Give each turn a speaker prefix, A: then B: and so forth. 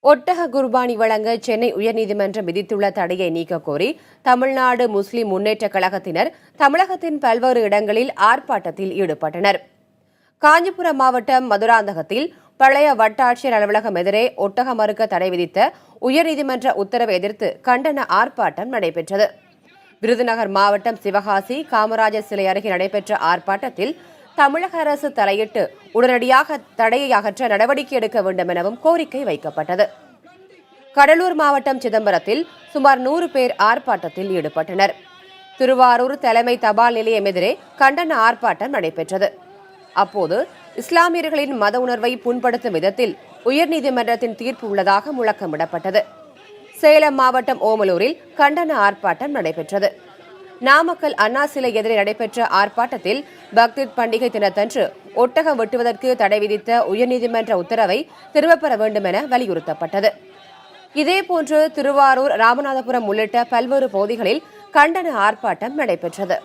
A: ஒட்டக குர்பானி வழங்க சென்னை உயர்நீதிமன்றம் விதித்துள்ள தடையை நீக்க கோரி தமிழ்நாடு முஸ்லிம் முன்னேற்றக் கழகத்தினர் தமிழகத்தின் பல்வேறு இடங்களில் ஆர்ப்பாட்டத்தில் ஈடுபட்டனர். காஞ்சிபுரம் மாவட்டம் மதுராந்தகத்தில் பழைய வட்டாட்சியர் அலுவலகம் எதிரே ஒட்டகம் அறுக்க தடை விதித்த உயர்நீதிமன்ற உத்தரவை எதிர்த்து கண்டன ஆர்ப்பாட்டம் நடைபெற்றது. விருதுநகர் மாவட்டம் சிவகாசி காமராஜர் சிலை அருகே நடைபெற்ற ஆர்ப்பாட்டத்தில் தமிழக அரசு தலையிட்டு உடனடியாக தடையை அகற்ற நடவடிக்கை எடுக்க வேண்டும் எனவும் கோரிக்கை வைக்கப்பட்டது. கடலூர் மாவட்டம் சிதம்பரத்தில் சுமார் 100 பேர் ஆர்ப்பாட்டத்தில் ஈடுபட்டனர். திருவாரூர் தலைமை தபால் நிலையம் எதிரே கண்டன ஆர்ப்பாட்டம் நடைபெற்றது. அப்போது இஸ்லாமியர்களின் மத உணர்வை புண்படுத்தும் விதத்தில் உயர்நீதிமன்றத்தின் தீர்ப்பு உள்ளதாக முழக்கமிடப்பட்டது. சேலம் மாவட்டம் ஓமலூரில் கண்டன ஆர்ப்பாட்டம் நடைபெற்றது. நாமக்கல் அண்ணா சிலை எதிரே நடைபெற்ற ஆர்ப்பாட்டத்தில் பக்ரீத் பண்டிகை தினத்தன்று ஒட்டகம் வெட்டுவதற்கு தடை விதித்த உயர்நீதிமன்ற உத்தரவை திரும்பப் பெற வேண்டும் என வலியுறுத்தப்பட்டது. இதேபோன்று திருவாரூர், ராமநாதபுரம் உள்ளிட்ட பல்வேறு பகுதிகளில் கண்டன ஆர்ப்பாட்டம் நடைபெற்றது.